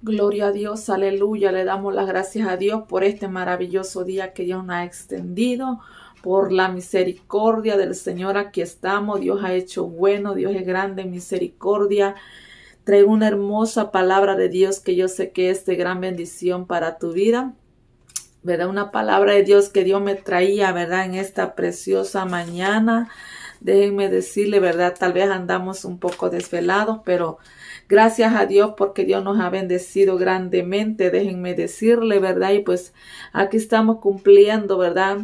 Gloria a Dios, aleluya. Le damos las gracias a Dios por este maravilloso día que Dios nos ha extendido, por la misericordia del Señor. Aquí estamos. Dios ha hecho bueno, Dios es grande en misericordia. Traigo una hermosa palabra de Dios que yo sé que es de gran bendición para tu vida, ¿verdad? Una palabra de Dios que Dios me traía, ¿verdad? En esta preciosa mañana. Déjenme decirle, ¿verdad? Tal vez andamos un poco desvelados, pero gracias a Dios porque Dios nos ha bendecido grandemente. Déjenme decirle, ¿verdad? Y pues aquí estamos cumpliendo, ¿verdad?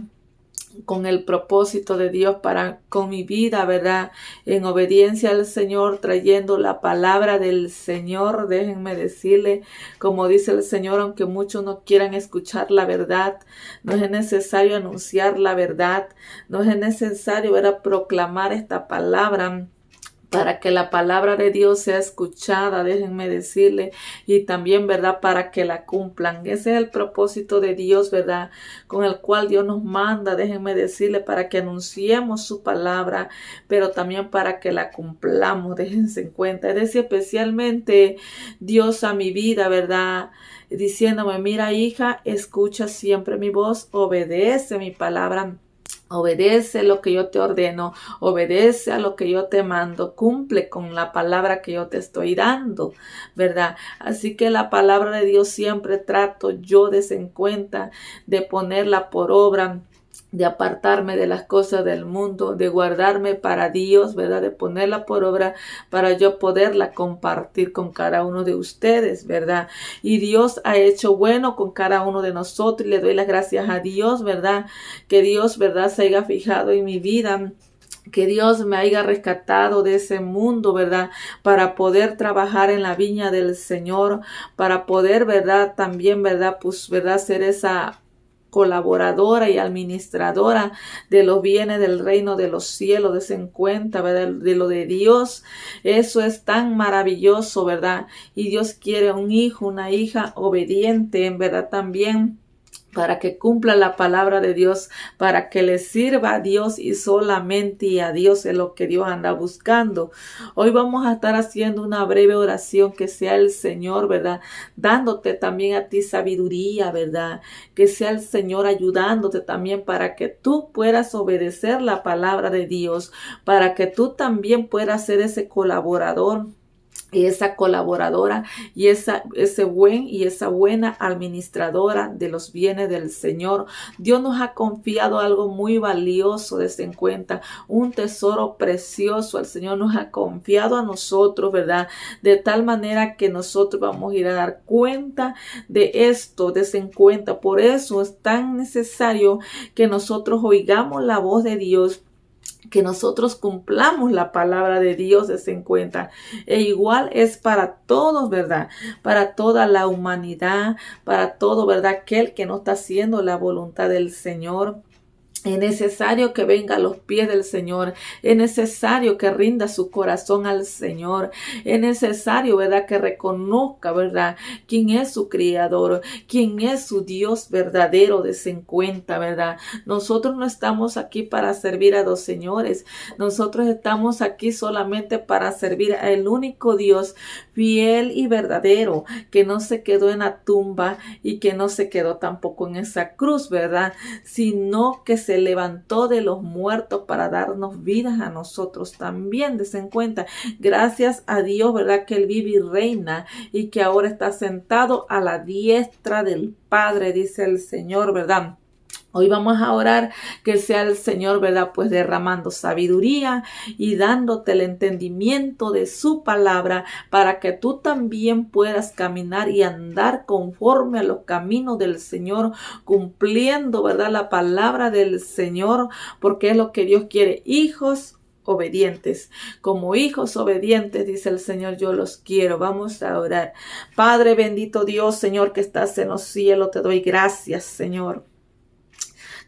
Con el propósito de Dios para con mi vida, ¿verdad? En obediencia al Señor, trayendo la palabra del Señor. Déjenme decirle, como dice el Señor, aunque muchos no quieran escuchar la verdad, no es necesario anunciar la verdad, no es necesario, ¿verdad?, proclamar esta palabra para que la palabra de Dios sea escuchada, déjenme decirle, y también, ¿verdad?, para que la cumplan. Ese es el propósito de Dios, ¿verdad?, con el cual Dios nos manda, déjenme decirle, para que anunciemos su palabra, pero también para que la cumplamos, déjense en cuenta. Es decir, especialmente Dios a mi vida, ¿verdad?, diciéndome, mira, hija, escucha siempre mi voz, obedece mi palabra. Obedece lo que yo te ordeno, obedece a lo que yo te mando, cumple con la palabra que yo te estoy dando, ¿verdad? Así que la palabra de Dios siempre trato yo de en cuenta, de ponerla por obra, de apartarme de las cosas del mundo, de guardarme para Dios, ¿verdad? De ponerla por obra para yo poderla compartir con cada uno de ustedes, ¿verdad? Y Dios ha hecho bueno con cada uno de nosotros y le doy las gracias a Dios, ¿verdad? Que Dios, ¿verdad?, se haya fijado en mi vida, que Dios me haya rescatado de ese mundo, ¿verdad?, para poder trabajar en la viña del Señor, para poder, ¿verdad?, también, ¿verdad?, pues, ¿verdad?, ser esa colaboradora y administradora de los bienes del reino de los cielos, de en cuenta, ¿verdad?, de lo de Dios. Eso es tan maravilloso, ¿verdad? Y Dios quiere un hijo, una hija obediente, en verdad, también, para que cumpla la palabra de Dios, para que le sirva a Dios y solamente a Dios es lo que Dios anda buscando. Hoy vamos a estar haciendo una breve oración que sea el Señor, ¿verdad?, dándote también a ti sabiduría, ¿verdad?, que sea el Señor ayudándote también para que tú puedas obedecer la palabra de Dios, para que tú también puedas ser ese colaborador y esa colaboradora y ese buen y esa buena administradora de los bienes del Señor. Dios nos ha confiado algo muy valioso, desde en cuenta, un tesoro precioso. El Señor nos ha confiado a nosotros, ¿verdad?, de tal manera que nosotros vamos a ir a dar cuenta de esto, desde en cuenta. Por eso es tan necesario que nosotros oigamos la voz de Dios, que nosotros cumplamos la palabra de Dios, desde en cuenta. E igual es para todos, ¿verdad?, para toda la humanidad, para todo, ¿verdad?, aquel que no está haciendo la voluntad del Señor. Es necesario que venga a los pies del Señor. Es necesario que rinda su corazón al Señor. Es necesario, ¿verdad?, que reconozca, ¿verdad?, quién es su Creador, quién es su Dios verdadero, de en cuenta, ¿verdad? Nosotros no estamos aquí para servir a dos señores. Nosotros estamos aquí solamente para servir al único Dios fiel y verdadero, que no se quedó en la tumba y que no se quedó tampoco en esa cruz, ¿verdad?, sino que se levantó de los muertos para darnos vidas a nosotros también, des en cuenta. Gracias a Dios, ¿verdad?, que Él vive y reina y que ahora está sentado a la diestra del Padre, dice el Señor, ¿verdad? Hoy vamos a orar que sea el Señor, ¿verdad?, pues derramando sabiduría y dándote el entendimiento de su palabra para que tú también puedas caminar y andar conforme a los caminos del Señor, cumpliendo, ¿verdad?, la palabra del Señor, porque es lo que Dios quiere, hijos obedientes. Como hijos obedientes, dice el Señor, yo los quiero. Vamos a orar. Padre bendito Dios, Señor, que estás en los cielos, te doy gracias, Señor.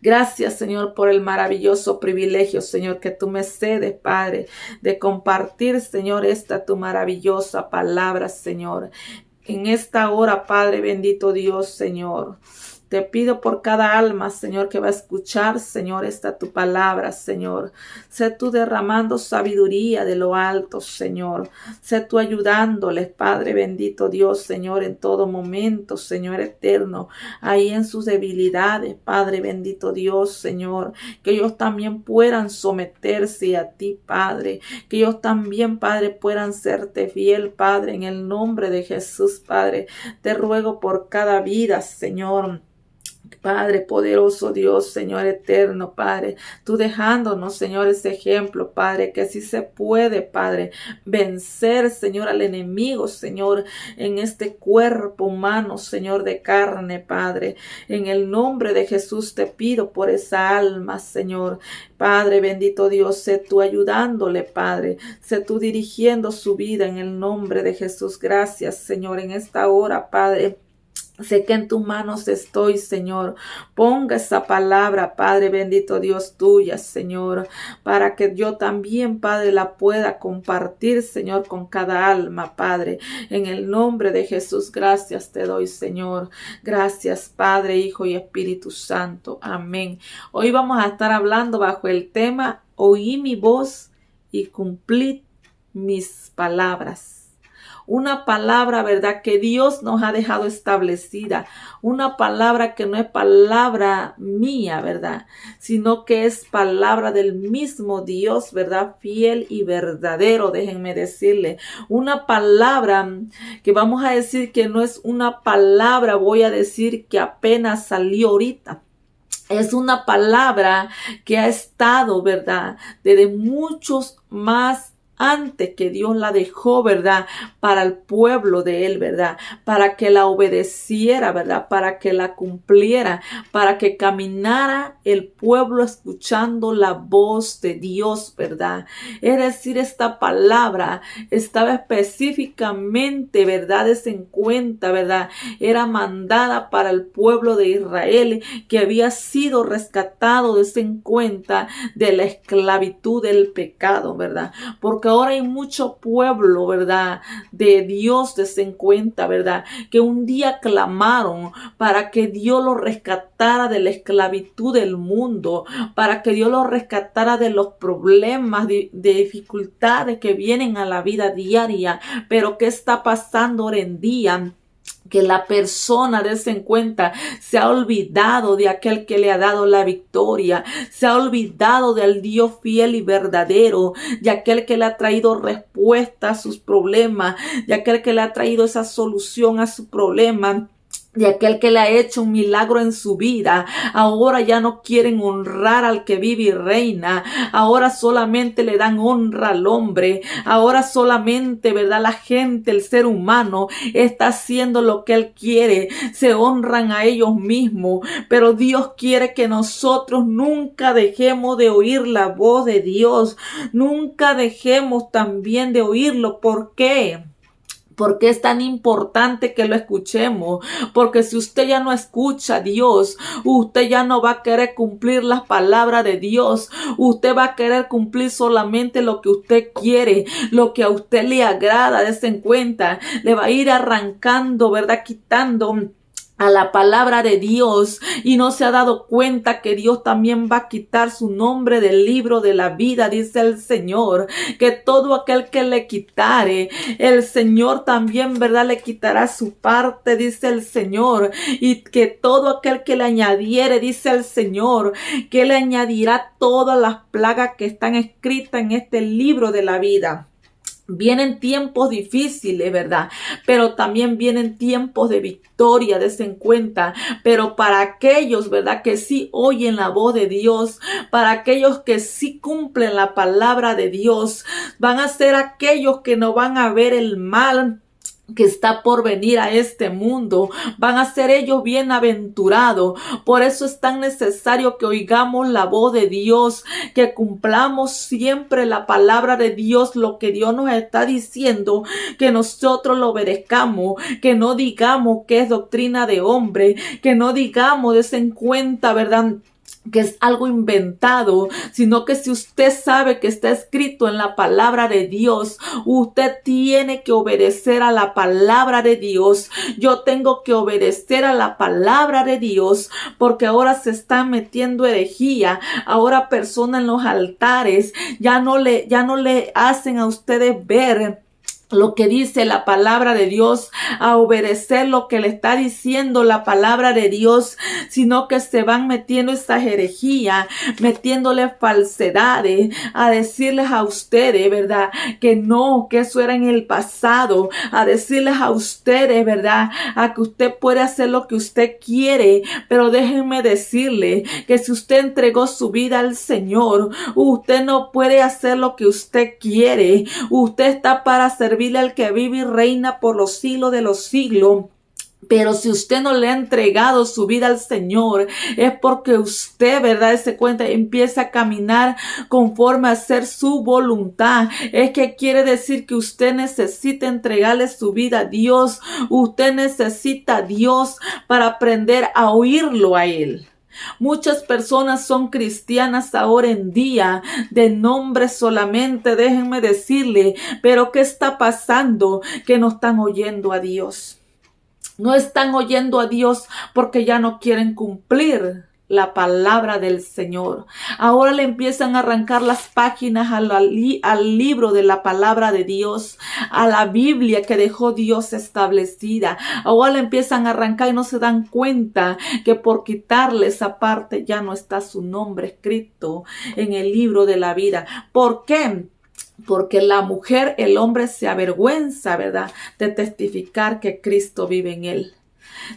Gracias, Señor, por el maravilloso privilegio, Señor, que tú me cedes, Padre, de compartir, Señor, esta tu maravillosa palabra, Señor. En esta hora, Padre bendito Dios, Señor, Te pido por cada alma, Señor, que va a escuchar, Señor, esta tu palabra, Señor. Sé tú derramando sabiduría de lo alto, Señor. Sé tú ayudándoles, Padre bendito Dios, Señor, en todo momento, Señor eterno, ahí en sus debilidades, Padre bendito Dios, Señor, que ellos también puedan someterse a ti, Padre, que ellos también, Padre, puedan serte fiel, Padre, en el nombre de Jesús, Padre. Te ruego por cada vida, Señor. Padre poderoso Dios, Señor eterno, Padre, tú dejándonos, Señor, ese ejemplo, Padre, que sí se puede, Padre, vencer, Señor, al enemigo, Señor, en este cuerpo humano, Señor, de carne, Padre. En el nombre de Jesús te pido por esa alma, Señor. Padre bendito Dios, sé tú ayudándole, Padre, sé tú dirigiendo su vida en el nombre de Jesús. Gracias, Señor, en esta hora, Padre. Sé que en tus manos estoy, Señor. Ponga esa palabra, Padre bendito Dios, tuya, Señor, para que yo también, Padre, la pueda compartir, Señor, con cada alma, Padre. En el nombre de Jesús, gracias te doy, Señor. Gracias, Padre, Hijo y Espíritu Santo. Amén. Hoy vamos a estar hablando bajo el tema, oí mi voz y cumplid mis palabras. Una palabra, ¿verdad?, que Dios nos ha dejado establecida. Una palabra que no es palabra mía, ¿verdad?, sino que es palabra del mismo Dios, ¿verdad?, fiel y verdadero, déjenme decirle. Una palabra que vamos a decir que no es una palabra, voy a decir que apenas salió ahorita. Es una palabra que ha estado, ¿verdad?, desde muchos más antes que Dios la dejó, ¿verdad?, para el pueblo de Él, ¿verdad?, para que la obedeciera, ¿verdad?, para que la cumpliera, para que caminara el pueblo escuchando la voz de Dios, ¿verdad? Es decir, esta palabra estaba específicamente, ¿verdad?, en cuenta, ¿verdad?, era mandada para el pueblo de Israel que había sido rescatado en cuenta de la esclavitud del pecado, ¿verdad? Porque ahora hay mucho pueblo, ¿verdad?, de Dios en cuenta, ¿verdad?, que un día clamaron para que Dios los rescatara de la esclavitud del mundo, para que Dios los rescatara de los problemas, de dificultades que vienen a la vida diaria. Pero ¿qué está pasando ahora en día? Que la persona en cuenta se ha olvidado de aquel que le ha dado la victoria, se ha olvidado del Dios fiel y verdadero, de aquel que le ha traído respuesta a sus problemas, de aquel que le ha traído esa solución a su problema, de aquel que le ha hecho un milagro en su vida. Ahora ya no quieren honrar al que vive y reina. Ahora solamente le dan honra al hombre. Ahora solamente, ¿verdad?, la gente, el ser humano, está haciendo lo que él quiere. Se honran a ellos mismos. Pero Dios quiere que nosotros nunca dejemos de oír la voz de Dios. Nunca dejemos también de oírlo. ¿Por qué? ¿Por qué es tan importante que lo escuchemos? Porque si usted ya no escucha a Dios, usted ya no va a querer cumplir las palabras de Dios. Usted va a querer cumplir solamente lo que usted quiere, lo que a usted le agrada. Des en cuenta, le va a ir arrancando, ¿verdad?, quitando a la palabra de Dios, y no se ha dado cuenta que Dios también va a quitar su nombre del libro de la vida. Dice el Señor que todo aquel que le quitare, el Señor también, ¿verdad?, le quitará su parte, dice el Señor, y que todo aquel que le añadiere, dice el Señor, que le añadirá todas las plagas que están escritas en este libro de la vida. Vienen tiempos difíciles, ¿verdad?, pero también vienen tiempos de victoria, des en cuenta. Pero para aquellos, ¿verdad?, que sí oyen la voz de Dios, para aquellos que sí cumplen la palabra de Dios, van a ser aquellos que no van a ver el mal que está por venir a este mundo. Van a ser ellos bienaventurados. Por eso es tan necesario que oigamos la voz de Dios, que cumplamos siempre la palabra de Dios, lo que Dios nos está diciendo, que nosotros lo obedezcamos, que no digamos que es doctrina de hombre, que no digamos des en cuenta, ¿verdad?, que es algo inventado, sino que si usted sabe que está escrito en la palabra de Dios, usted tiene que obedecer a la palabra de Dios. Yo tengo que obedecer a la palabra de Dios, porque ahora se está metiendo herejía. Ahora personas en los altares ya no le hacen a ustedes ver lo que dice la palabra de Dios, a obedecer lo que le está diciendo la palabra de Dios, sino que se van metiendo esa herejía, metiéndole falsedades, a decirles a ustedes, ¿verdad? Que no, que eso era en el pasado, a decirles a ustedes, ¿verdad? A que usted puede hacer lo que usted quiere, pero déjenme decirle que si usted entregó su vida al Señor, usted no puede hacer lo que usted quiere. Usted está para servir al que vive y reina por los siglos de los siglos. Pero si usted no le ha entregado su vida al Señor, es porque usted, ¿verdad? Se cuenta, empieza a caminar conforme a hacer su voluntad. Es que quiere decir que usted necesita entregarle su vida a Dios. Usted necesita a Dios para aprender a oírlo a Él. Muchas personas son cristianas ahora en día, de nombre solamente, déjenme decirle, pero ¿qué está pasando? Que no están oyendo a Dios. No están oyendo a Dios porque ya no quieren cumplir la palabra del Señor. Ahora le empiezan a arrancar las páginas al libro de la palabra de Dios, a la Biblia que dejó Dios establecida. Ahora le empiezan a arrancar y no se dan cuenta que por quitarle esa parte ya no está su nombre escrito en el libro de la vida. ¿Por qué? Porque la mujer, el hombre se avergüenza, ¿verdad?, de testificar que Cristo vive en él.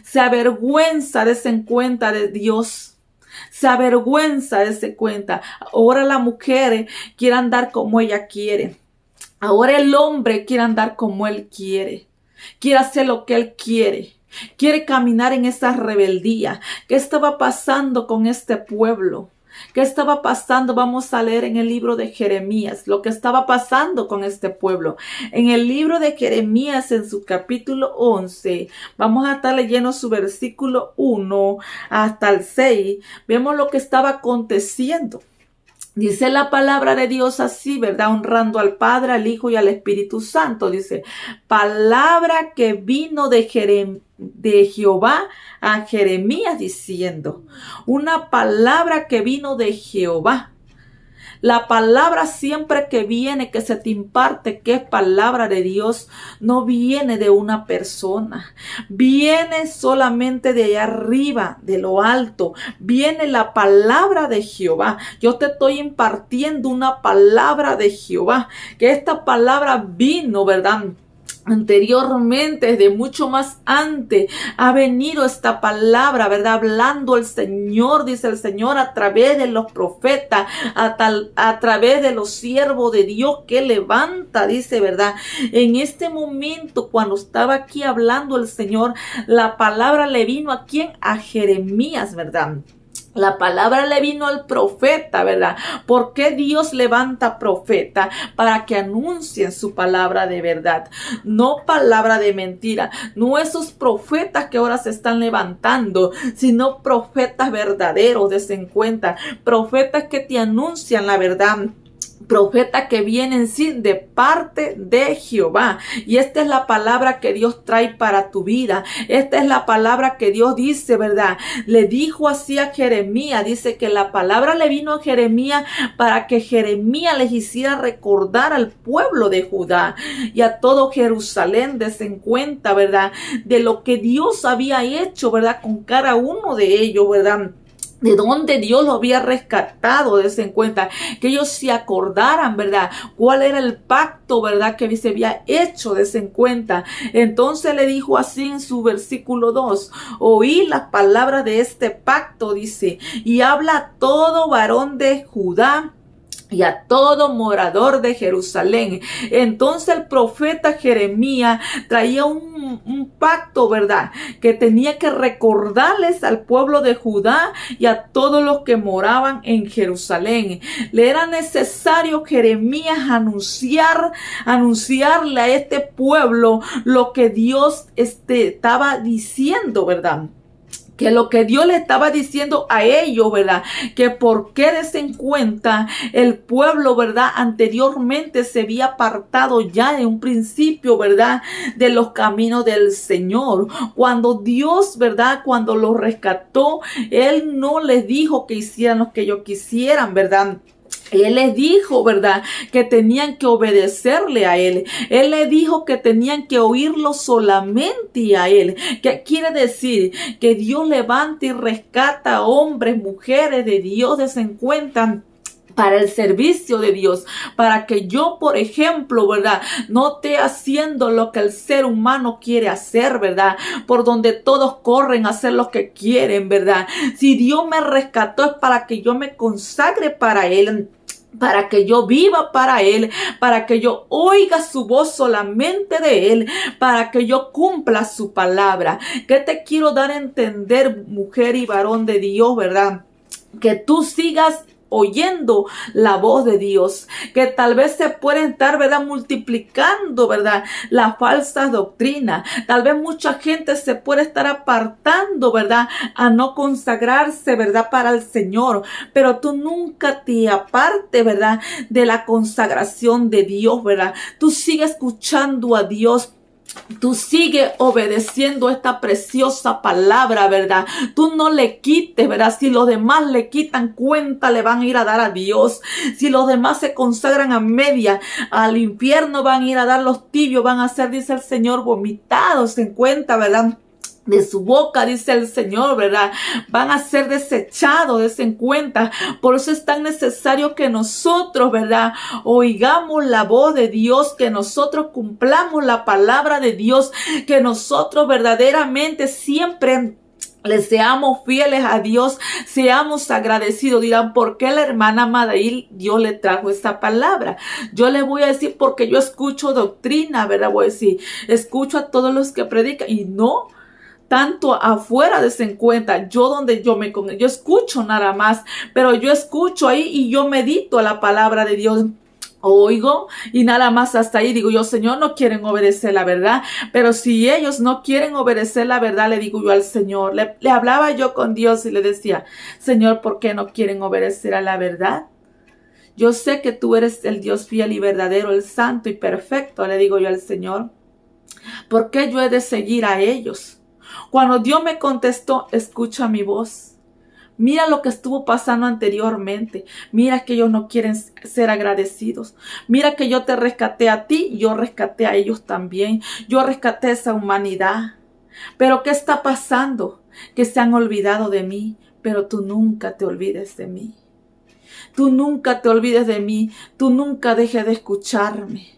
Se avergüenza de darse cuenta de Dios. Se avergüenza de darse cuenta. Ahora la mujer quiere andar como ella quiere. Ahora el hombre quiere andar como él quiere. Quiere hacer lo que él quiere. Quiere caminar en esa rebeldía. ¿Qué estaba pasando con este pueblo? ¿Qué estaba pasando? Vamos a leer en el libro de Jeremías lo que estaba pasando con este pueblo. En el libro de Jeremías, en su capítulo 11, vamos a estar leyendo su versículo 1 hasta el 6. Vemos lo que estaba aconteciendo. Dice la palabra de Dios así, ¿verdad? Honrando al Padre, al Hijo y al Espíritu Santo. Dice, palabra que vino de Jehová a Jeremías diciendo. Una palabra que vino de Jehová. La palabra siempre que viene, que se te imparte, que es palabra de Dios, no viene de una persona. Viene solamente de allá arriba, de lo alto. Viene la palabra de Jehová. Yo te estoy impartiendo una palabra de Jehová. Que esta palabra vino, ¿verdad?, anteriormente, desde mucho más antes, ha venido esta palabra, ¿verdad? Hablando el Señor, dice el Señor, a través de los profetas, a través de los siervos de Dios que levanta, dice, ¿verdad? En este momento, cuando estaba aquí hablando el Señor, la palabra le vino a ¿quién? A Jeremías, ¿verdad? La palabra le vino al profeta, ¿verdad? ¿Por qué Dios levanta profeta? Para que anuncien su palabra de verdad, no palabra de mentira. No esos profetas que ahora se están levantando, sino profetas verdaderos, desen cuenta. Profetas que te anuncian la verdad. Profetas que vienen sí de parte de Jehová. Y esta es la palabra que Dios trae para tu vida. Esta es la palabra que Dios dice, ¿verdad? Le dijo así a Jeremías. Dice que la palabra le vino a Jeremías para que Jeremías les hiciera recordar al pueblo de Judá y a todo Jerusalén, desen cuenta, ¿verdad?, de lo que Dios había hecho, ¿verdad?, con cada uno de ellos, ¿verdad?, de dónde Dios lo había rescatado, desen cuenta, que ellos se acordaran, ¿verdad?, cuál era el pacto, ¿verdad?, que se había hecho, desen cuenta. Entonces le dijo así en su versículo 2, oí las palabras de este pacto, dice, y habla a todo varón de Judá y a todo morador de Jerusalén. Entonces el profeta Jeremías traía un pacto, ¿verdad?, que tenía que recordarles al pueblo de Judá y a todos los que moraban en Jerusalén. Le era necesario Jeremías anunciarle a este pueblo lo que Dios estaba diciendo, ¿verdad? que lo que Dios le estaba diciendo a ellos, ¿verdad? Que por qué desen cuenta el pueblo, ¿verdad? Anteriormente se había apartado ya en un principio, ¿verdad? De los caminos del Señor. Cuando Dios, ¿verdad? Cuando los rescató, Él no les dijo que hicieran lo que ellos quisieran, ¿verdad? Él les dijo, ¿verdad?, que tenían que obedecerle a Él. Él les dijo que tenían que oírlo solamente a Él. ¿Qué quiere decir? Que Dios levanta y rescata a hombres, mujeres de Dios, se encuentran para el servicio de Dios, para que yo, por ejemplo, ¿verdad?, no esté haciendo lo que el ser humano quiere hacer, ¿verdad?, por donde todos corren a hacer lo que quieren, ¿verdad? Si Dios me rescató es para que yo me consagre para Él, para que yo viva para Él, para que yo oiga su voz solamente de Él, para que yo cumpla su palabra. ¿Qué te quiero dar a entender, mujer y varón de Dios, verdad? Que tú sigas oyendo la voz de Dios, que tal vez se pueden estar, ¿verdad?, multiplicando, ¿verdad?, las falsas doctrinas. Tal vez mucha gente se puede estar apartando, ¿verdad?, a no consagrarse, ¿verdad?, para el Señor. Pero tú nunca te apartes, ¿verdad?, de la consagración de Dios, ¿verdad? Tú sigue escuchando a Dios. Tú sigue obedeciendo esta preciosa palabra, ¿verdad? Tú no le quites, ¿verdad? Si los demás le quitan cuenta, le van a ir a dar a Dios. Si los demás se consagran a media, al infierno van a ir a dar los tibios, van a ser, dice el Señor, vomitados en cuenta, ¿verdad?, de su boca, dice el Señor, ¿verdad? Van a ser desechados, des en cuenta. Por eso es tan necesario que nosotros, ¿verdad?, oigamos la voz de Dios, que nosotros cumplamos la palabra de Dios, que nosotros verdaderamente siempre le seamos fieles a Dios, seamos agradecidos. Dirán, ¿por qué la hermana Madail Dios le trajo esta palabra? Yo le voy a decir, porque yo escucho doctrina, ¿verdad? Voy a decir, escucho a todos los que predican y no tanto afuera de ese encuentro, yo escucho nada más, pero yo escucho ahí y yo medito a la palabra de Dios. Oigo y nada más hasta ahí digo yo, Señor, no quieren obedecer la verdad. Pero si ellos no quieren obedecer la verdad, le digo yo al Señor, le hablaba yo con Dios y le decía, Señor, ¿por qué no quieren obedecer a la verdad? Yo sé que tú eres el Dios fiel y verdadero, el santo y perfecto, le digo yo al Señor. ¿Por qué yo he de seguir a ellos? Cuando Dios me contestó, escucha mi voz. Mira lo que estuvo pasando anteriormente. Mira que ellos no quieren ser agradecidos. Mira que yo te rescaté a ti y yo rescaté a ellos también. Yo rescaté esa humanidad. Pero ¿qué está pasando? Que se han olvidado de mí, pero tú nunca te olvides de mí. Tú nunca te olvides de mí. Tú nunca dejes de escucharme.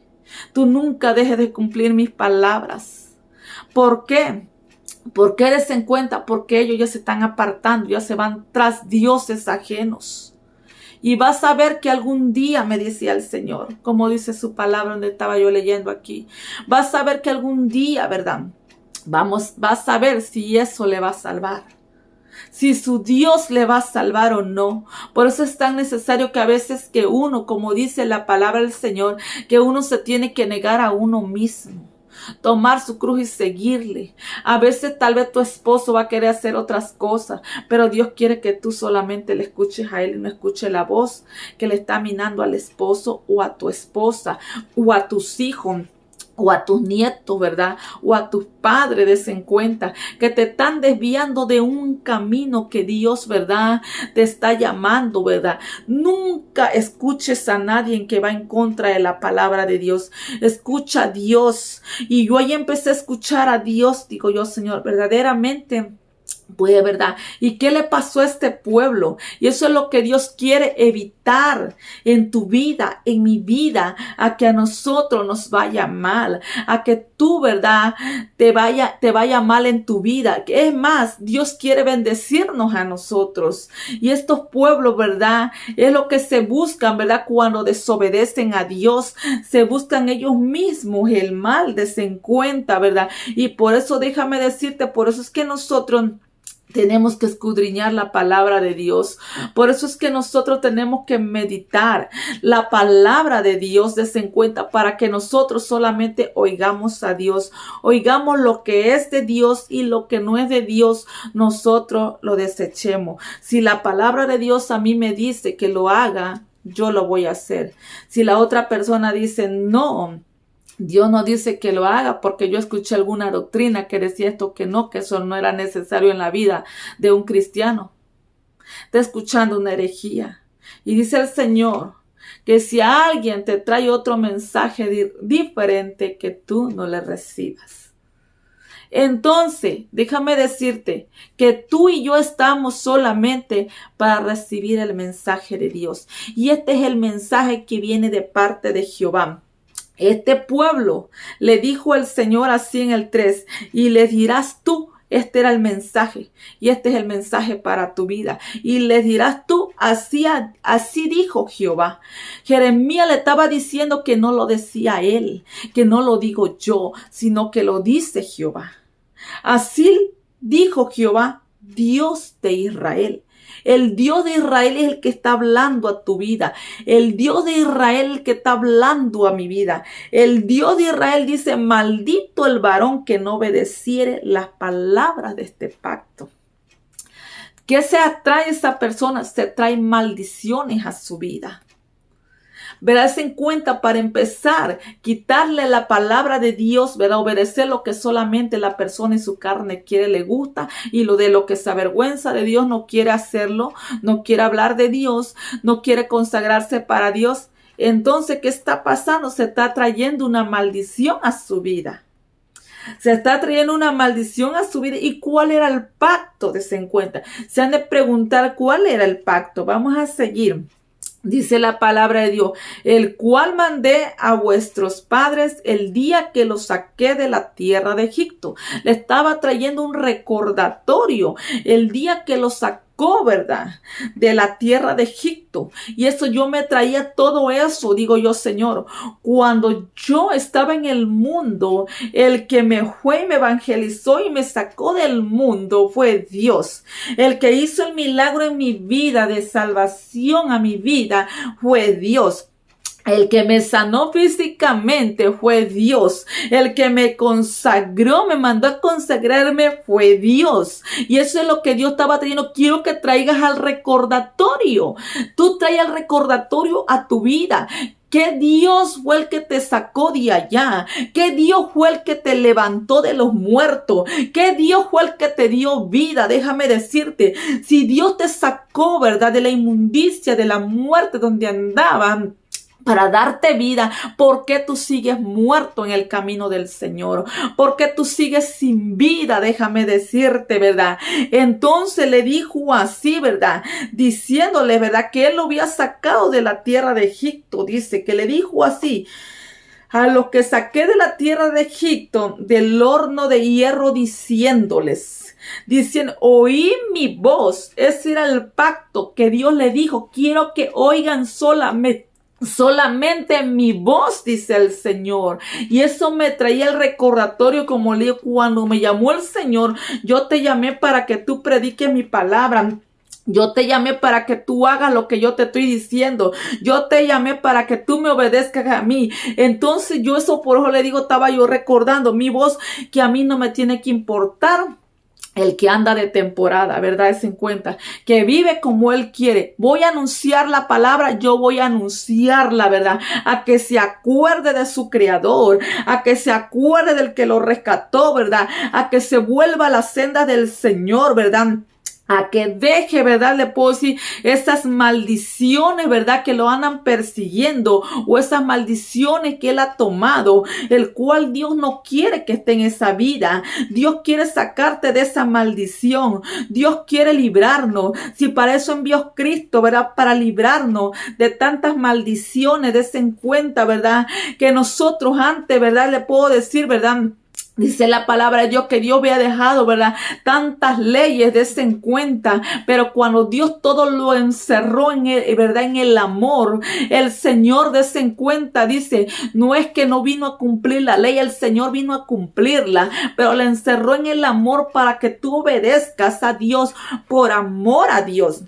Tú nunca dejes de cumplir mis palabras. ¿Por qué? ¿Por qué des en cuenta? Porque ellos ya se están apartando, ya se van tras dioses ajenos. Y vas a ver que algún día, me decía el Señor, como dice su palabra donde estaba yo leyendo aquí, vas a ver que algún día, ¿verdad? Vas a ver si eso le va a salvar. Si su Dios le va a salvar o no. Por eso es tan necesario que a veces que uno, como dice la palabra del Señor, que uno se tiene que negar a uno mismo. Tomar su cruz y seguirle. A veces tal vez tu esposo va a querer hacer otras cosas, pero Dios quiere que tú solamente le escuches a él y no escuches la voz que le está minando al esposo o a tu esposa o a tus hijos o a tus nietos, ¿verdad? O a tus padres, des en cuenta que te están desviando de un camino que Dios, ¿verdad?, te está llamando, ¿verdad? Nunca escuches a nadie que va en contra de la palabra de Dios. Escucha a Dios. Y yo ahí empecé a escuchar a Dios. Digo yo, Señor, verdaderamente, pues, ¿verdad? ¿Y qué le pasó a este pueblo? Y eso es lo que Dios quiere evitar en tu vida, en mi vida, a que a nosotros nos vaya mal, a que tú, ¿verdad?, te vaya mal en tu vida. Es más, Dios quiere bendecirnos a nosotros. Y estos pueblos, ¿verdad?, es lo que se buscan, ¿verdad?, cuando desobedecen a Dios. Se buscan ellos mismos el mal, des en cuenta, ¿verdad? Y por eso déjame decirte, por eso es que nosotros Tenemos que escudriñar la palabra de Dios. Por eso es que nosotros tenemos que meditar la palabra de Dios desde en cuenta para que nosotros solamente oigamos a Dios. Oigamos lo que es de Dios y lo que no es de Dios, nosotros lo desechemos. Si la palabra de Dios a mí me dice que lo haga, yo lo voy a hacer. Si la otra persona dice no, Dios no dice que lo haga, porque yo escuché alguna doctrina que decía esto, que no, que eso no era necesario en la vida de un cristiano. Está escuchando una herejía. Y dice el Señor que si alguien te trae otro mensaje diferente, que tú no le recibas. Entonces, déjame decirte que tú y yo estamos solamente para recibir el mensaje de Dios. Y este es el mensaje que viene de parte de Jehová. Este pueblo, le dijo el Señor así en el 3, y les dirás tú, este era el mensaje, y este es el mensaje para tu vida. Y les dirás tú, así dijo Jehová. Jeremías le estaba diciendo que no lo decía él, que no lo digo yo, sino que lo dice Jehová. Así dijo Jehová, Dios de Israel. El Dios de Israel es el que está hablando a tu vida. El Dios de Israel es el que está hablando a mi vida. El Dios de Israel dice, maldito el varón que no obedeciere las palabras de este pacto. ¿Qué se atrae esa persona? Se trae maldiciones a su vida. Verás en cuenta, para empezar, quitarle la palabra de Dios, ¿verdad? Obedecer lo que solamente la persona en su carne quiere, le gusta, y lo de lo que se avergüenza de Dios no quiere hacerlo, no quiere hablar de Dios, no quiere consagrarse para Dios. Entonces, ¿qué está pasando? Se está trayendo una maldición a su vida. Se está trayendo una maldición a su vida. ¿Y cuál era el pacto? Desen cuenta. Se han de preguntar cuál era el pacto. Vamos a seguir. Dice la palabra de Dios, el cual mandé a vuestros padres el día que los saqué de la tierra de Egipto. Le estaba trayendo un recordatorio el día que los sacó, ¿verdad? De la tierra de Egipto. Y eso yo me traía todo eso, digo yo, Señor. Cuando yo estaba en el mundo, el que me fue y me evangelizó y me sacó del mundo fue Dios. El que hizo el milagro en mi vida de salvación a mi vida fue Dios. El que me sanó físicamente fue Dios. El que me consagró, me mandó a consagrarme fue Dios. Y eso es lo que Dios estaba trayendo. Quiero que traigas al recordatorio. Tú traes al recordatorio a tu vida. ¿Qué Dios fue el que te sacó de allá? ¿Qué Dios fue el que te levantó de los muertos? ¿Qué Dios fue el que te dio vida? Déjame decirte, si Dios te sacó, ¿verdad?, de la inmundicia, de la muerte donde andaban, para darte vida, ¿por qué tú sigues muerto en el camino del Señor? ¿Por qué tú sigues sin vida? Déjame decirte, ¿verdad? Entonces le dijo así, ¿verdad? Diciéndole, ¿verdad?, que él lo había sacado de la tierra de Egipto. Dice que le dijo así: a los que saqué de la tierra de Egipto, del horno de hierro, diciéndoles, oí mi voz. Ese era el pacto que Dios le dijo. Quiero que oigan solamente mi voz, dice el Señor. Y eso me traía el recordatorio, como le digo, cuando me llamó el Señor, yo te llamé para que tú prediques mi palabra. Yo te llamé para que tú hagas lo que yo te estoy diciendo. Yo te llamé para que tú me obedezcas a mí. Entonces yo eso, por eso le digo, estaba yo recordando mi voz, que a mí no me tiene que importar el que anda de temporada, ¿verdad? Es en cuenta que vive como él quiere. Voy a anunciar la palabra, yo voy a anunciarla, ¿verdad? A que se acuerde de su creador, a que se acuerde del que lo rescató, ¿verdad? A que se vuelva a la senda del Señor, ¿verdad? A que deje, ¿verdad?, le puedo decir, esas maldiciones, ¿verdad?, que lo andan persiguiendo, o esas maldiciones que él ha tomado, el cual Dios no quiere que esté en esa vida. Dios quiere sacarte de esa maldición. Dios quiere librarnos. Si para eso envió Cristo, ¿verdad?, para librarnos de tantas maldiciones, de ese en cuenta, ¿verdad?, que nosotros antes, ¿verdad?, le puedo decir, ¿verdad?, Dice la palabra de Dios que Dios había dejado, ¿verdad? Tantas leyes de ese en cuenta, pero cuando Dios todo lo encerró en el, ¿verdad? En el amor, el Señor de ese en cuenta dice, no es que no vino a cumplir la ley, el Señor vino a cumplirla, pero la encerró en el amor para que tú obedezcas a Dios por amor a Dios.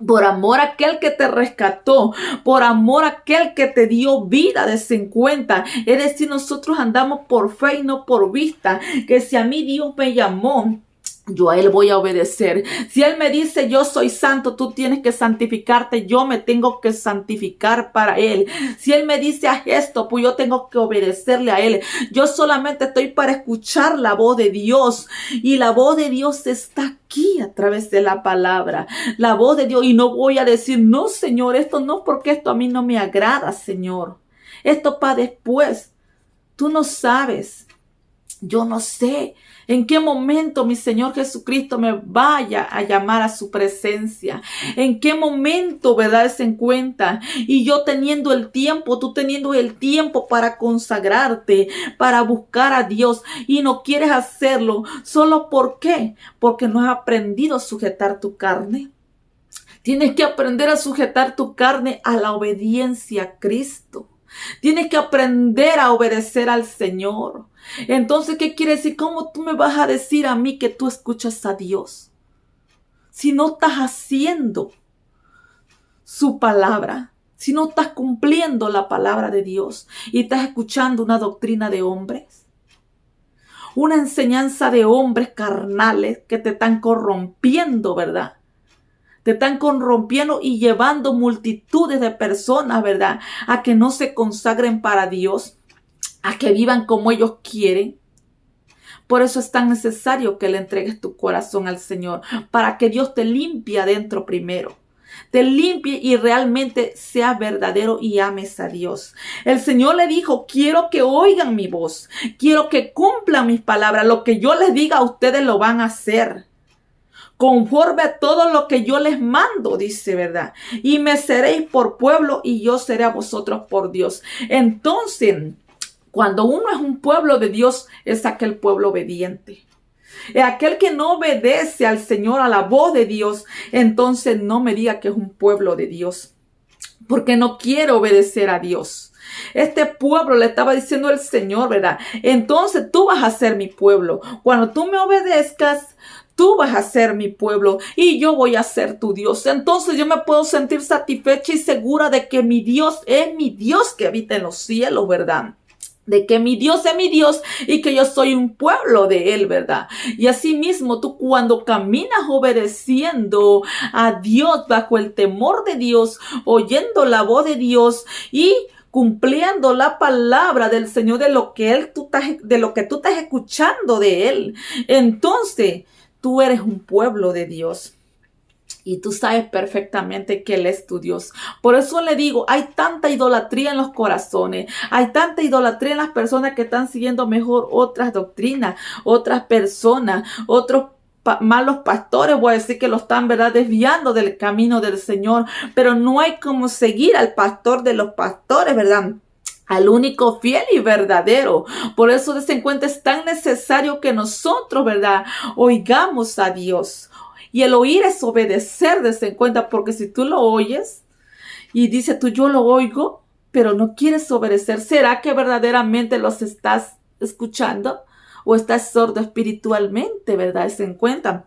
Por amor a aquel que te rescató, por amor a aquel que te dio vida de 50. Es decir, nosotros andamos por fe y no por vista. Que si a mí Dios me llamó, yo a Él voy a obedecer. Si Él me dice, yo soy santo, tú tienes que santificarte, yo me tengo que santificar para Él. Si Él me dice, haz esto, pues yo tengo que obedecerle a Él. Yo solamente estoy para escuchar la voz de Dios. Y la voz de Dios está aquí a través de la palabra. La voz de Dios. Y no voy a decir, no, Señor, esto no, porque esto a mí no me agrada, Señor. Esto para después. Tú no sabes. Yo no sé en qué momento mi Señor Jesucristo me vaya a llamar a su presencia. En qué momento, ¿verdad? Se encuentra. Y yo teniendo el tiempo, tú teniendo el tiempo para consagrarte, para buscar a Dios. Y no quieres hacerlo. ¿Solo por qué? Porque no has aprendido a sujetar tu carne. Tienes que aprender a sujetar tu carne a la obediencia a Cristo. Tienes que aprender a obedecer al Señor. Entonces, ¿qué quiere decir? ¿Cómo tú me vas a decir a mí que tú escuchas a Dios si no estás haciendo su palabra? Si no estás cumpliendo la palabra de Dios y estás escuchando una doctrina de hombres, una enseñanza de hombres carnales que te están corrompiendo, ¿verdad? Te están corrompiendo y llevando multitudes de personas, ¿verdad? A que no se consagren para Dios, a que vivan como ellos quieren. Por eso es tan necesario que le entregues tu corazón al Señor, para que Dios te limpie adentro primero. Te limpie y realmente seas verdadero y ames a Dios. El Señor le dijo, quiero que oigan mi voz, quiero que cumplan mis palabras. Lo que yo les diga a ustedes lo van a hacer. Conforme a todo lo que yo les mando, dice, ¿verdad? Y me seréis por pueblo y yo seré a vosotros por Dios. Entonces, cuando uno es un pueblo de Dios, es aquel pueblo obediente. Es aquel que no obedece al Señor, a la voz de Dios. Entonces no me diga que es un pueblo de Dios, porque no quiere obedecer a Dios. Este pueblo le estaba diciendo el Señor, ¿verdad? Entonces tú vas a ser mi pueblo. Cuando tú me obedezcas, tú vas a ser mi pueblo y yo voy a ser tu Dios. Entonces yo me puedo sentir satisfecha y segura de que mi Dios es mi Dios que habita en los cielos, ¿verdad? De que mi Dios es mi Dios y que yo soy un pueblo de Él, ¿verdad? Y así mismo tú cuando caminas obedeciendo a Dios bajo el temor de Dios, oyendo la voz de Dios y cumpliendo la palabra del Señor de lo que tú estás escuchando de Él, entonces tú eres un pueblo de Dios. Y tú sabes perfectamente que Él es tu Dios. Por eso le digo, hay tanta idolatría en los corazones. Hay tanta idolatría en las personas que están siguiendo mejor otras doctrinas, otras personas, otros malos pastores, voy a decir que lo están, ¿verdad?, desviando del camino del Señor. Pero no hay como seguir al pastor de los pastores, ¿verdad?, al único fiel y verdadero. Por eso de ese encuentro es tan necesario que nosotros, ¿verdad?, oigamos a Dios. Y el oír es obedecer, de ese encuentro, porque si tú lo oyes y dices tú, yo lo oigo, pero no quieres obedecer, ¿será que verdaderamente los estás escuchando? ¿O estás sordo espiritualmente, verdad? Se encuentran.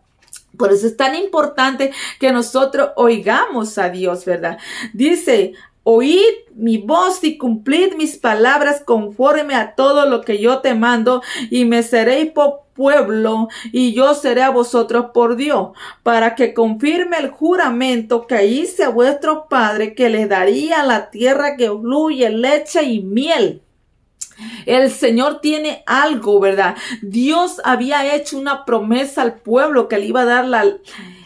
Por eso es tan importante que nosotros oigamos a Dios, ¿verdad? Dice, oíd mi voz y cumplid mis palabras conforme a todo lo que yo te mando, y me seréis por pueblo y yo seré a vosotros por Dios, para que confirme el juramento que hice a vuestros padres, que les daría la tierra que fluye leche y miel. El Señor tiene algo, ¿verdad? Dios había hecho una promesa al pueblo que le iba a dar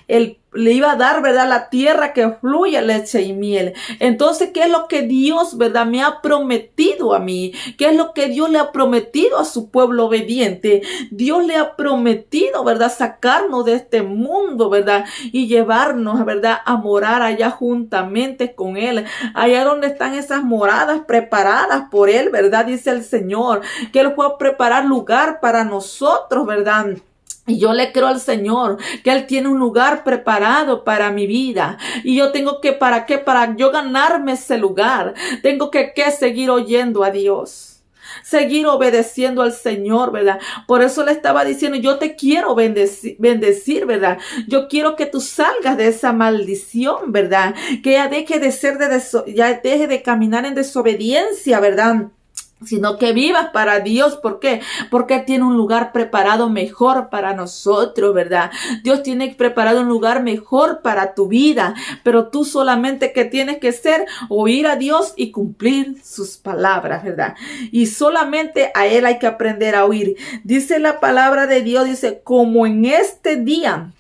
le iba a dar, ¿verdad?, la tierra que fluye leche y miel. Entonces, ¿qué es lo que Dios, ¿verdad?, me ha prometido a mí? ¿Qué es lo que Dios le ha prometido a su pueblo obediente? Dios le ha prometido, ¿verdad?, sacarnos de este mundo, ¿verdad?, y llevarnos, ¿verdad?, a morar allá juntamente con Él. Allá donde están esas moradas preparadas por Él, ¿verdad?, dice el Señor, que Él fue a preparar lugar para nosotros, ¿verdad? Y yo le creo al Señor que Él tiene un lugar preparado para mi vida. Y yo tengo que, ¿para qué? Para yo ganarme ese lugar. Tengo que seguir oyendo a Dios. Seguir obedeciendo al Señor, ¿verdad? Por eso le estaba diciendo, yo te quiero bendecir, ¿verdad? Yo quiero que tú salgas de esa maldición, ¿verdad? Que ya deje de ser ya deje de caminar en desobediencia, ¿verdad? Sino que vivas para Dios. ¿Por qué? Porque tiene un lugar preparado mejor para nosotros, ¿verdad? Dios tiene preparado un lugar mejor para tu vida, pero tú solamente que tienes que hacer, oír a Dios y cumplir sus palabras, ¿verdad? Y solamente a Él hay que aprender a oír. Dice la palabra de Dios, dice, como en este día.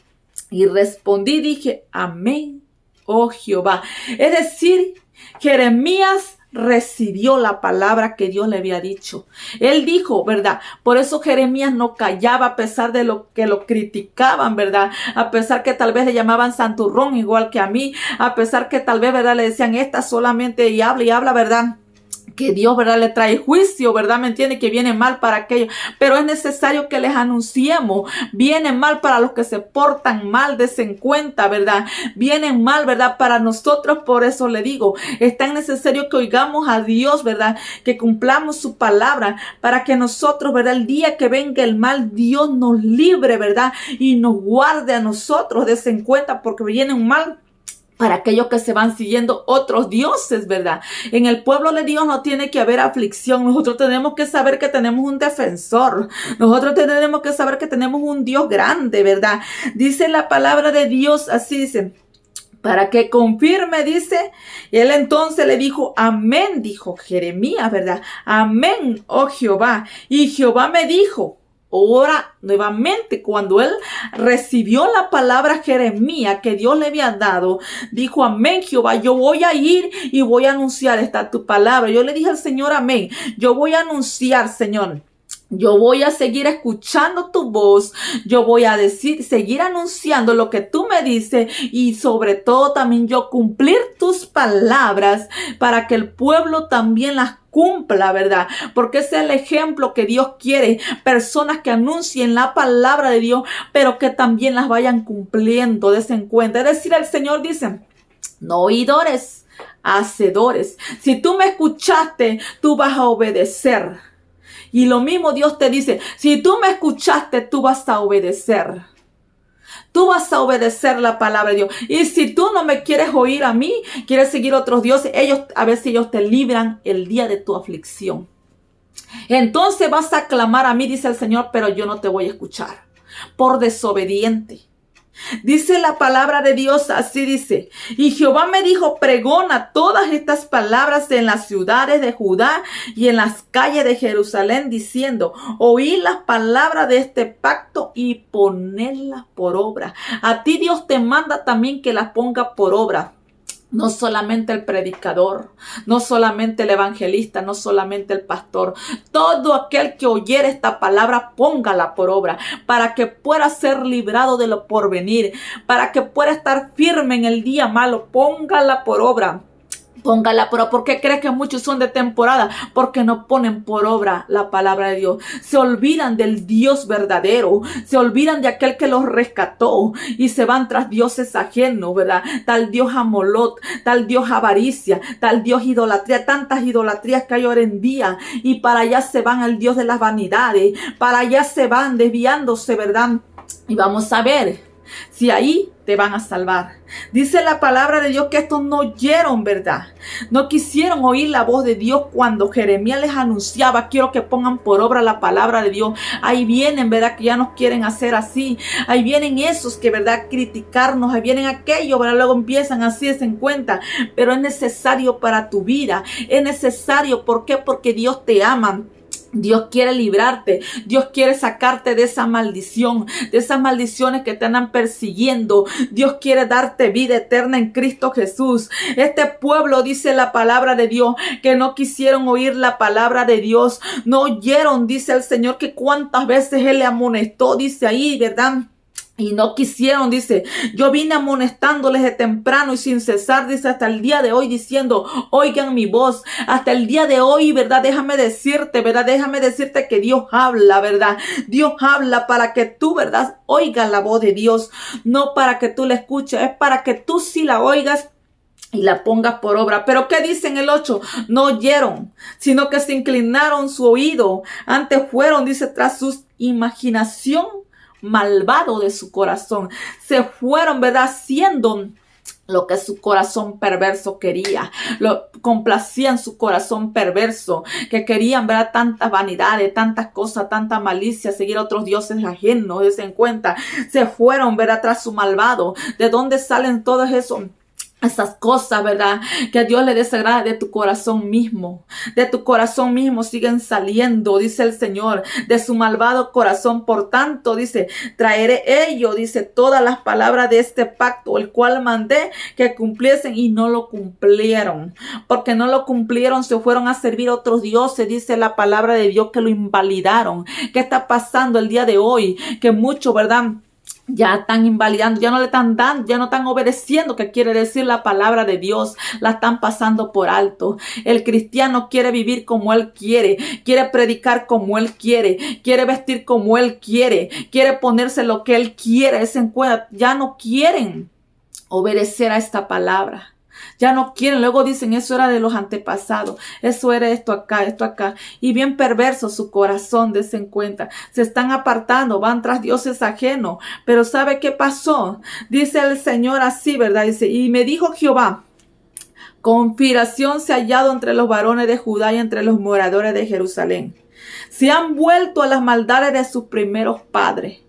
Y respondí, dije, amén, oh Jehová. Es decir, Jeremías recibió la palabra que Dios le había dicho. Él dijo, ¿verdad? Por eso Jeremías no callaba a pesar de lo que lo criticaban, ¿verdad? A pesar que tal vez le llamaban santurrón igual que a mí, a pesar que tal vez, ¿verdad?, le decían, esta solamente y habla, ¿verdad?, que Dios, ¿verdad?, le trae juicio, ¿verdad? ¿Me entiende? Que viene mal para aquellos. Pero es necesario que les anunciemos. Viene mal para los que se portan mal, desen cuenta, ¿verdad? Vienen mal, ¿verdad?, para nosotros. Por eso le digo, es tan necesario que oigamos a Dios, ¿verdad?, que cumplamos su palabra para que nosotros, ¿verdad?, el día que venga el mal, Dios nos libre, ¿verdad?, y nos guarde a nosotros, desen cuenta, porque viene un mal para aquellos que se van siguiendo otros dioses, ¿verdad? En el pueblo de Dios no tiene que haber aflicción. Nosotros tenemos que saber que tenemos un defensor. Nosotros tenemos que saber que tenemos un Dios grande, ¿verdad? Dice la palabra de Dios, así dice, para que confirme, dice. Y él entonces le dijo, amén, dijo Jeremías, ¿verdad? Amén, oh Jehová. Y Jehová me dijo, ahora nuevamente, cuando él recibió la palabra Jeremías que Dios le había dado, dijo, amén, Jehová, yo voy a ir y voy a anunciar esta tu palabra. Yo le dije al Señor, amén, yo voy a anunciar, Señor. Yo voy a seguir escuchando tu voz. Yo voy a seguir anunciando lo que tú me dices y sobre todo también yo cumplir tus palabras para que el pueblo también las cumpla, ¿verdad? Porque ese es el ejemplo que Dios quiere. Personas que anuncien la palabra de Dios, pero que también las vayan cumpliendo, desen cuenta. Es decir, el Señor dice, no oidores, hacedores. Si tú me escuchaste, tú vas a obedecer. Y lo mismo Dios te dice, si tú me escuchaste, tú vas a obedecer. Tú vas a obedecer la palabra de Dios. Y si tú no me quieres oír a mí, quieres seguir otros dioses, a veces ellos te libran el día de tu aflicción. Entonces vas a clamar a mí, dice el Señor, pero yo no te voy a escuchar. Por desobediente. Dice la palabra de Dios, así dice, y Jehová me dijo, pregona todas estas palabras en las ciudades de Judá y en las calles de Jerusalén, diciendo, oí las palabras de este pacto y ponedlas por obra. A ti Dios te manda también que las ponga por obra. No solamente el predicador, no solamente el evangelista, no solamente el pastor. Todo aquel que oyere esta palabra, póngala por obra para que pueda ser librado de lo porvenir, para que pueda estar firme en el día malo. Póngala por obra. Póngala por obra. ¿Por qué crees que muchos son de temporada? Porque no ponen por obra la palabra de Dios. Se olvidan del Dios verdadero. Se olvidan de aquel que los rescató. Y se van tras dioses ajenos, ¿verdad? Tal Dios Amolot, tal Dios avaricia, tal Dios idolatría. Tantas idolatrías que hay hoy en día. Y para allá se van al Dios de las vanidades. Para allá se van desviándose, ¿verdad? Y vamos a ver si ahí te van a salvar. Dice la palabra de Dios que estos no oyeron, ¿verdad? No quisieron oír la voz de Dios cuando Jeremías les anunciaba, quiero que pongan por obra la palabra de Dios. Ahí vienen, ¿verdad? Que ya nos quieren hacer así. Ahí vienen esos que, ¿verdad? Criticarnos. Ahí vienen aquellos, ¿verdad? Luego empiezan así, se en cuenta. Pero es necesario para tu vida. Es necesario. ¿Por qué? Porque Dios te ama. Dios quiere librarte, Dios quiere sacarte de esa maldición, de esas maldiciones que te andan persiguiendo. Dios quiere darte vida eterna en Cristo Jesús. Este pueblo, dice la palabra de Dios, que no quisieron oír la palabra de Dios, no oyeron, dice el Señor, que cuántas veces Él le amonestó, dice ahí, ¿verdad? Y no quisieron, dice, yo vine amonestándoles de temprano y sin cesar, dice, hasta el día de hoy diciendo, oigan mi voz, hasta el día de hoy, ¿verdad? Déjame decirte que Dios habla, ¿verdad? Dios habla para que tú, ¿verdad? Oigas la voz de Dios, no para que tú la escuches, es para que tú sí la oigas y la pongas por obra. Pero ¿qué dice en el 8? No oyeron, sino que se inclinaron su oído, antes fueron, dice, tras su imaginación malvado de su corazón. Se fueron, ¿verdad? Haciendo lo que su corazón perverso quería, lo complacían su corazón perverso, que querían ver tantas vanidades, tantas cosas, tanta malicia, seguir a otros dioses ajenos, dense en cuenta. Se fueron, ¿verdad? Tras su malvado. ¿De dónde salen todos esos? Esas cosas, ¿verdad? Que a Dios le desagrada de tu corazón mismo. De tu corazón mismo siguen saliendo, dice el Señor, de su malvado corazón. Por tanto, dice, traeré ello, dice, todas las palabras de este pacto, el cual mandé que cumpliesen y no lo cumplieron. Porque no lo cumplieron, se fueron a servir a otros dioses, dice la palabra de Dios, que lo invalidaron. ¿Qué está pasando el día de hoy? Que muchos, ¿verdad? Ya están invalidando, ya no le están dando, ya no están obedeciendo, que quiere decir la palabra de Dios, la están pasando por alto. El cristiano quiere vivir como él quiere predicar como él quiere vestir como él quiere ponerse lo que él quiere. Ya no quieren obedecer a esta palabra. Ya no quieren, luego dicen, eso era de los antepasados, eso era esto acá, y bien perverso su corazón, desen cuenta, se están apartando, van tras dioses ajenos. Pero ¿sabe qué pasó? Dice el Señor así, ¿verdad? Dice, y me dijo Jehová, conspiración se ha hallado entre los varones de Judá y entre los moradores de Jerusalén. Se han vuelto a las maldades de sus primeros padres.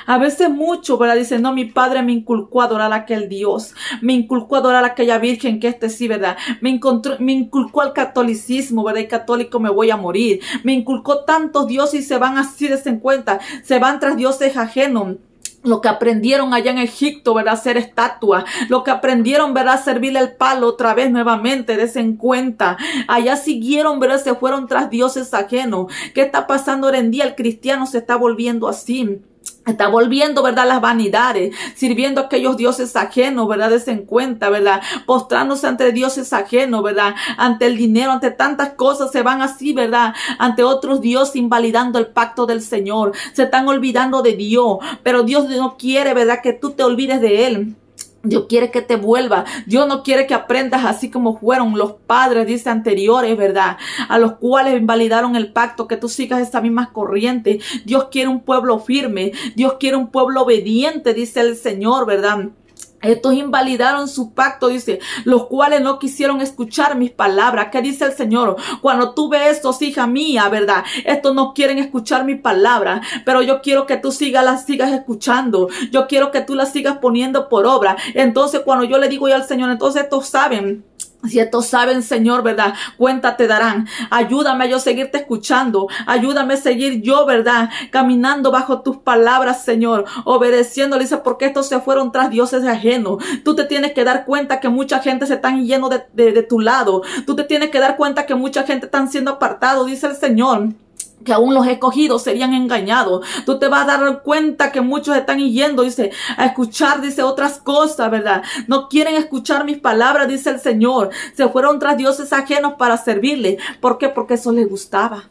A veces mucho, ¿verdad? Dicen, no, mi padre me inculcó a adorar a aquel Dios. Me inculcó a adorar a aquella virgen que sí, ¿verdad? Me inculcó al catolicismo, ¿verdad? Y católico me voy a morir. Me inculcó tantos dioses y se van así, desen cuenta. Se van tras dioses ajenos. Lo que aprendieron allá en Egipto, ¿verdad? Hacer estatuas. Lo que aprendieron, ¿verdad? Servirle el palo otra vez nuevamente, desen cuenta. Allá siguieron, ¿verdad? Se fueron tras dioses ajenos. ¿Qué está pasando hoy en día? El cristiano se está volviendo así. Está volviendo, ¿verdad? Las vanidades, sirviendo a aquellos dioses ajenos, ¿verdad? Desen cuenta, ¿verdad? Postrándose ante dioses ajenos, ¿verdad? Ante el dinero, ante tantas cosas, se van así, ¿verdad? Ante otros dioses, invalidando el pacto del Señor. Se están olvidando de Dios, pero Dios no quiere, ¿verdad? Que tú te olvides de Él. Dios quiere que te vuelva. Dios no quiere que aprendas así como fueron los padres, dice, anteriores, ¿verdad? A los cuales invalidaron el pacto, que tú sigas esa misma corriente. Dios quiere un pueblo firme. Dios quiere un pueblo obediente, dice el Señor, ¿verdad? Estos invalidaron su pacto, dice, los cuales no quisieron escuchar mis palabras. ¿Qué dice el Señor? Cuando tú ves estos, hija mía, ¿verdad? Estos no quieren escuchar mi palabra, pero yo quiero que tú las sigas escuchando. Yo quiero que tú las sigas poniendo por obra. Entonces, cuando yo le digo ya al Señor, entonces estos saben. Si estos saben, Señor, ¿verdad? Cuenta te darán. Ayúdame a yo seguirte escuchando. Ayúdame a seguir yo, ¿verdad? Caminando bajo tus palabras, Señor. Obedeciendo, dice, porque estos se fueron tras dioses ajenos. Tú te tienes que dar cuenta que mucha gente se están yendo de tu lado. Tú te tienes que dar cuenta que mucha gente están siendo apartados, dice el Señor. Que aún los escogidos serían engañados. Tú te vas a dar cuenta que muchos están yendo, dice, a escuchar, dice, otras cosas, ¿verdad? No quieren escuchar mis palabras, dice el Señor. Se fueron tras dioses ajenos para servirle. ¿Por qué? Porque eso les gustaba.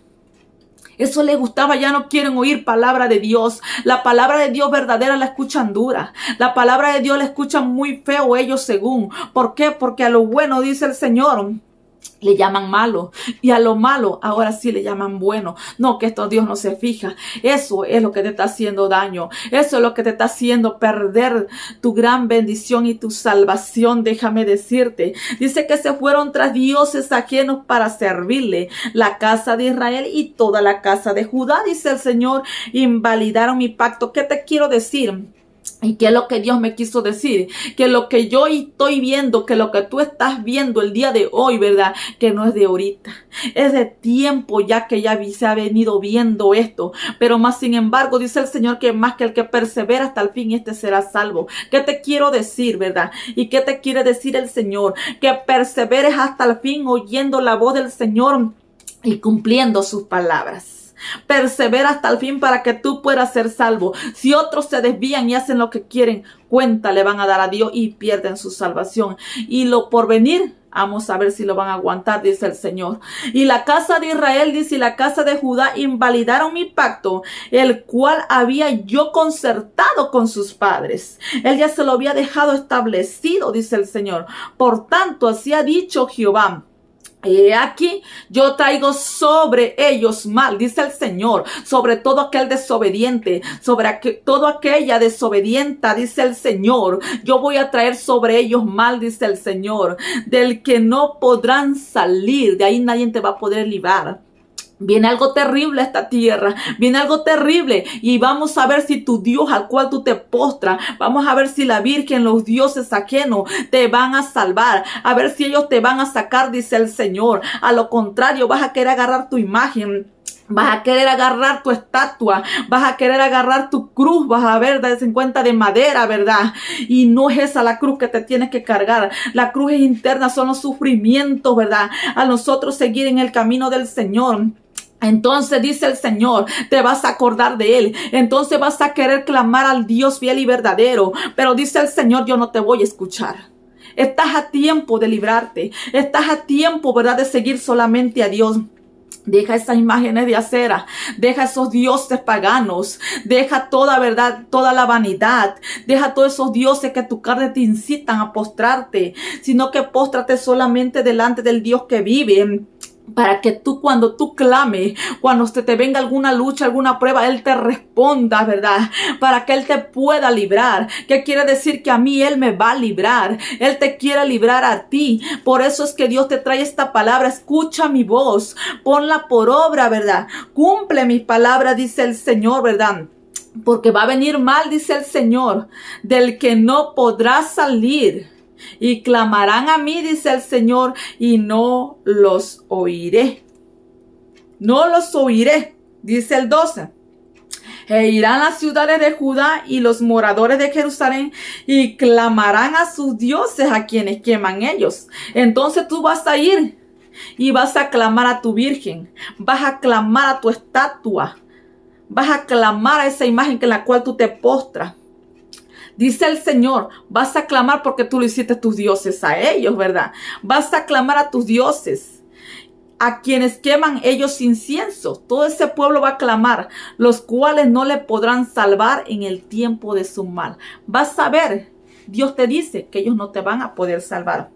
Eso les gustaba, ya no quieren oír palabra de Dios. La palabra de Dios verdadera la escuchan dura. La palabra de Dios la escuchan muy feo ellos según. ¿Por qué? Porque a lo bueno, dice el Señor, le llaman malo, y a lo malo ahora sí le llaman bueno. No, que esto Dios no se fija. Eso es lo que te está haciendo daño. Eso es lo que te está haciendo perder tu gran bendición y tu salvación. Déjame decirte. Dice que se fueron tras dioses ajenos para servirle. La casa de Israel y toda la casa de Judá, dice el Señor, invalidaron mi pacto. ¿Qué te quiero decir? ¿Y qué es lo que Dios me quiso decir? Que lo que yo estoy viendo, que lo que tú estás viendo el día de hoy, ¿verdad? Que no es de ahorita. Es de tiempo ya que ya se ha venido viendo esto. Pero más sin embargo, dice el Señor que más que el que persevera hasta el fin, este será salvo. ¿Qué te quiero decir, verdad? ¿Y qué te quiere decir el Señor? Que perseveres hasta el fin oyendo la voz del Señor y cumpliendo sus palabras. Persevera hasta el fin para que tú puedas ser salvo. Si otros se desvían y hacen lo que quieren, cuenta le van a dar a Dios y pierden su salvación. Y lo por venir, vamos a ver si lo van a aguantar, dice el Señor. Y la casa de Israel, dice, y la casa de Judá invalidaron mi pacto, el cual había yo concertado con sus padres. Él ya se lo había dejado establecido, dice el Señor. Por tanto, así ha dicho Jehová. Y aquí yo traigo sobre ellos mal, dice el Señor, sobre todo aquel desobediente, sobre toda aquella desobedienta, dice el Señor. Yo voy a traer sobre ellos mal, dice el Señor, del que no podrán salir, de ahí nadie te va a poder librar. Viene algo terrible a esta tierra, viene algo terrible y vamos a ver si tu Dios al cual tú te postras, vamos a ver si la Virgen, los dioses ajenos te van a salvar, a ver si ellos te van a sacar, dice el Señor. A lo contrario, vas a querer agarrar tu imagen, vas a querer agarrar tu estatua, vas a querer agarrar tu cruz, vas a ver, darse en cuenta de madera, ¿verdad? Y no es esa la cruz que te tienes que cargar. La cruz es interna, son los sufrimientos, ¿verdad? A nosotros seguir en el camino del Señor. Entonces dice el Señor, te vas a acordar de Él. Entonces vas a querer clamar al Dios fiel y verdadero. Pero dice el Señor, yo no te voy a escuchar. Estás a tiempo de librarte. Estás a tiempo, ¿verdad?, de seguir solamente a Dios. Deja esas imágenes de acera, deja esos dioses paganos, deja toda verdad, toda la vanidad, deja todos esos dioses que tu carne te incitan a postrarte, sino que póstrate solamente delante del Dios que vive. Para que tú, cuando tú clames, cuando te venga alguna lucha, alguna prueba, Él te responda, ¿verdad? Para que Él te pueda librar. ¿Qué quiere decir? Que a mí Él me va a librar. Él te quiere librar a ti. Por eso es que Dios te trae esta palabra. Escucha mi voz. Ponla por obra, ¿verdad? Cumple mis palabras, dice el Señor, ¿verdad? Porque va a venir mal, dice el Señor, del que no podrá salir. Y clamarán a mí, dice el Señor, y no los oiré. No los oiré, dice el 12. E irán las ciudades de Judá y los moradores de Jerusalén y clamarán a sus dioses, a quienes queman ellos. Entonces tú vas a ir y vas a clamar a tu virgen, vas a clamar a tu estatua, vas a clamar a esa imagen en la cual tú te postras. Dice el Señor, vas a clamar porque tú lo hiciste tus dioses a ellos, ¿verdad? Vas a clamar a tus dioses, a quienes queman ellos incienso. Todo ese pueblo va a clamar, los cuales no le podrán salvar en el tiempo de su mal. Vas a ver, Dios te dice que ellos no te van a poder salvar.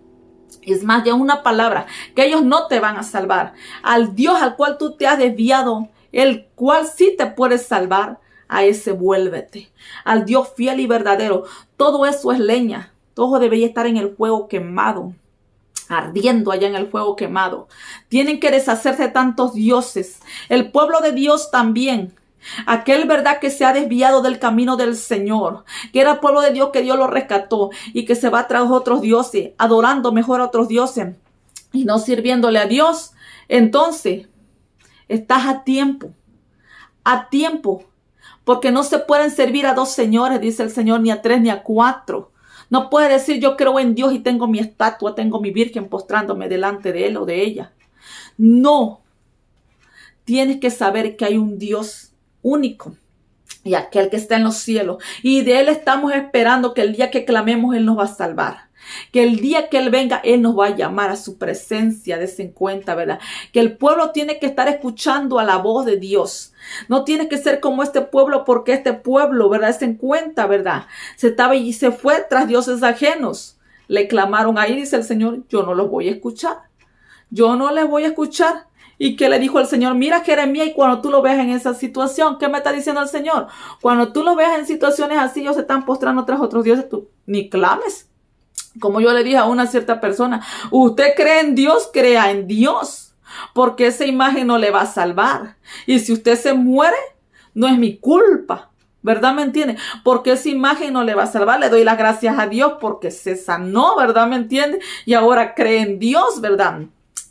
Es más de una palabra, que ellos no te van a salvar. Al Dios al cual tú te has desviado, el cual sí te puede salvar, a ese vuélvete, al Dios fiel y verdadero. Todo eso es leña, todo debería estar en el fuego quemado, ardiendo allá en el fuego quemado. Tienen que deshacerse de tantos dioses. El pueblo de Dios también, aquel, verdad, que se ha desviado del camino del Señor, que era el pueblo de Dios, que Dios lo rescató y que se va tras otros dioses, adorando mejor a otros dioses y no sirviéndole a Dios. Entonces estás a tiempo, porque no se pueden servir a dos señores, dice el Señor, ni a tres ni a cuatro. No puede decir yo creo en Dios y tengo mi estatua, tengo mi virgen postrándome delante de él o de ella. No. Tienes que saber que hay un Dios único y aquel que está en los cielos. Y de Él estamos esperando que el día que clamemos Él nos va a salvar. Que el día que Él venga, Él nos va a llamar a su presencia, des en cuenta, ¿verdad? Que el pueblo tiene que estar escuchando a la voz de Dios. No tiene que ser como este pueblo, porque este pueblo, ¿verdad? Des en cuenta, ¿verdad? Se fue tras dioses ajenos. Le clamaron ahí, dice el Señor, yo no los voy a escuchar. Yo no les voy a escuchar. ¿Y qué le dijo el Señor? Mira, Jeremías, y cuando tú lo veas en esa situación, ¿qué me está diciendo el Señor? Cuando tú lo veas en situaciones así, ellos se están postrando tras otros dioses, tú ni clames. Como yo le dije a una cierta persona, usted cree en Dios, crea en Dios, porque esa imagen no le va a salvar. Y si usted se muere, no es mi culpa, ¿verdad? ¿Me entiende? Porque esa imagen no le va a salvar. Le doy las gracias a Dios porque se sanó, ¿verdad? ¿Me entiende? Y ahora cree en Dios, ¿verdad?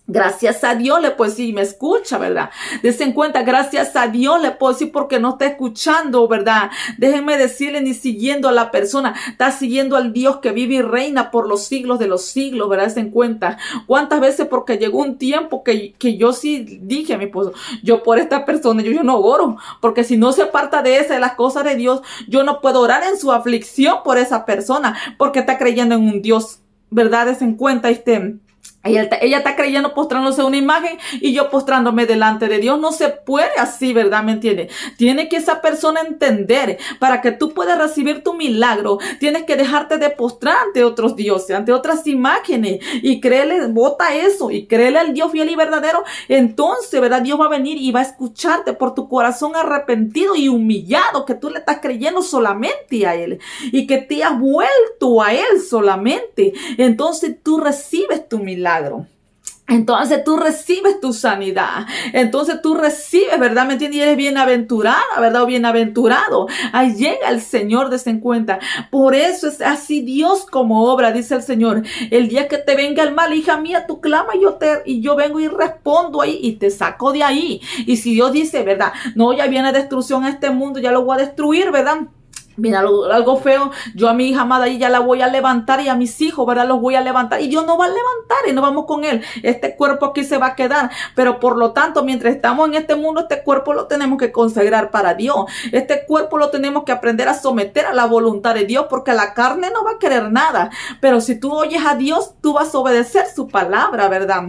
Gracias a Dios le puedo decir, me escucha, ¿verdad? Dese en cuenta, gracias a Dios le puedo decir porque no está escuchando, ¿verdad? Déjenme decirle, ni siguiendo a la persona, está siguiendo al Dios que vive y reina por los siglos de los siglos, ¿verdad? Dese en cuenta. ¿Cuántas veces? Porque llegó un tiempo que yo sí dije a mi esposo, yo por esta persona, yo no oro, porque si no se aparta de esa, de las cosas de Dios, yo no puedo orar en su aflicción por esa persona, porque está creyendo en un Dios, ¿verdad? Dese en cuenta, ella está creyendo postrándose a una imagen y yo postrándome delante de Dios. No se puede así, ¿verdad? ¿Me entiendes? Tiene que esa persona entender, para que tú puedas recibir tu milagro, tienes que dejarte de postrar ante otros dioses, ante otras imágenes, y créele, bota eso y créele al Dios fiel y verdadero. Entonces, ¿verdad? Dios va a venir y va a escucharte por tu corazón arrepentido y humillado, que tú le estás creyendo solamente a Él y que te has vuelto a Él solamente. Entonces tú recibes tu milagro. Entonces tú recibes tu sanidad. Entonces tú recibes, ¿verdad? ¿Me entiendes? Y eres bienaventurada, ¿verdad? O bienaventurado. Ahí llega el Señor, de en cuenta. Por eso es así Dios como obra, dice el Señor. El día que te venga el mal, hija mía, tú clama y yo vengo y respondo ahí y te saco de ahí. Y si Dios dice, ¿verdad? No, ya viene destrucción a este mundo, ya lo voy a destruir, ¿verdad? Mira, algo feo, yo a mi hija amada ahí ya la voy a levantar y a mis hijos, ¿verdad? Los voy a levantar y Dios nos va a levantar y nos vamos con Él. Este cuerpo aquí se va a quedar, pero por lo tanto, mientras estamos en este mundo, este cuerpo lo tenemos que consagrar para Dios. Este cuerpo lo tenemos que aprender a someter a la voluntad de Dios, porque la carne no va a querer nada. Pero si tú oyes a Dios, tú vas a obedecer su palabra, ¿verdad?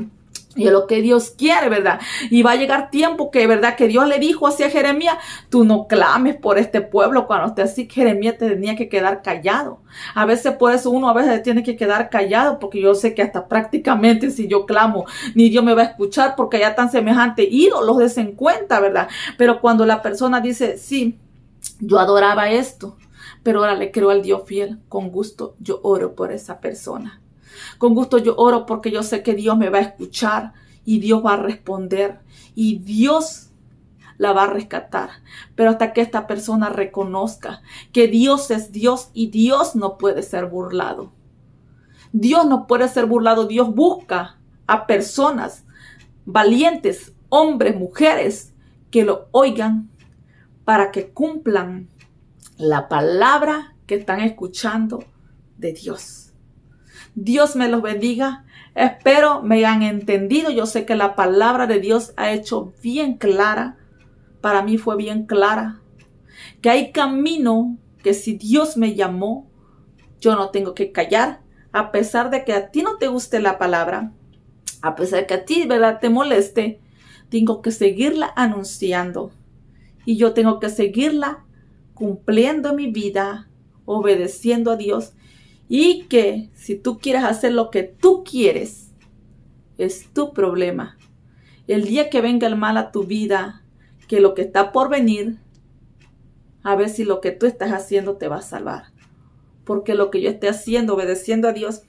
Y es lo que Dios quiere, ¿verdad? Y va a llegar tiempo que, ¿verdad? Que Dios le dijo así a Jeremías, tú no clames por este pueblo. Cuando usted así, Jeremías tenía que quedar callado. A veces por eso uno a veces tiene que quedar callado, porque yo sé que hasta prácticamente si yo clamo, ni Dios me va a escuchar, porque ya tan semejante ídolos de en cuenta, ¿verdad? Pero cuando la persona dice, sí, yo adoraba esto, pero ahora le creo al Dios fiel, con gusto yo oro por esa persona. Con gusto yo oro porque yo sé que Dios me va a escuchar y Dios va a responder y Dios la va a rescatar. Pero hasta que esta persona reconozca que Dios es Dios y Dios no puede ser burlado. Dios no puede ser burlado. Dios busca a personas valientes, hombres, mujeres, que lo oigan para que cumplan la palabra que están escuchando de Dios. Dios me los bendiga. Espero me hayan entendido. Yo sé que la palabra de Dios ha hecho bien clara. Para mí fue bien clara. Que hay camino que si Dios me llamó, yo no tengo que callar. A pesar de que a ti no te guste la palabra, a pesar de que a ti, ¿verdad?, te moleste, tengo que seguirla anunciando. Y yo tengo que seguirla cumpliendo mi vida, obedeciendo a Dios. Y que si tú quieres hacer lo que tú quieres, es tu problema. El día que venga el mal a tu vida, que lo que está por venir, a ver si lo que tú estás haciendo te va a salvar. Porque lo que yo esté haciendo, obedeciendo a Dios,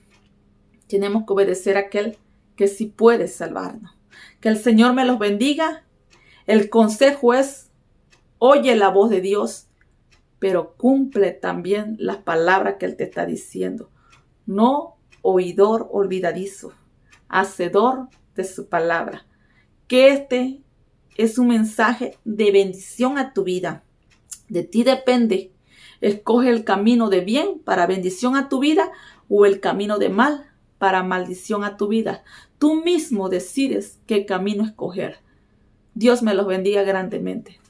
tenemos que obedecer a aquel que sí puede salvarnos. Que el Señor me los bendiga. El consejo es, oye la voz de Dios, pero cumple también las palabras que Él te está diciendo. No oidor olvidadizo, hacedor de su palabra. Que este es un mensaje de bendición a tu vida. De ti depende. Escoge el camino de bien para bendición a tu vida o el camino de mal para maldición a tu vida. Tú mismo decides qué camino escoger. Dios me los bendiga grandemente.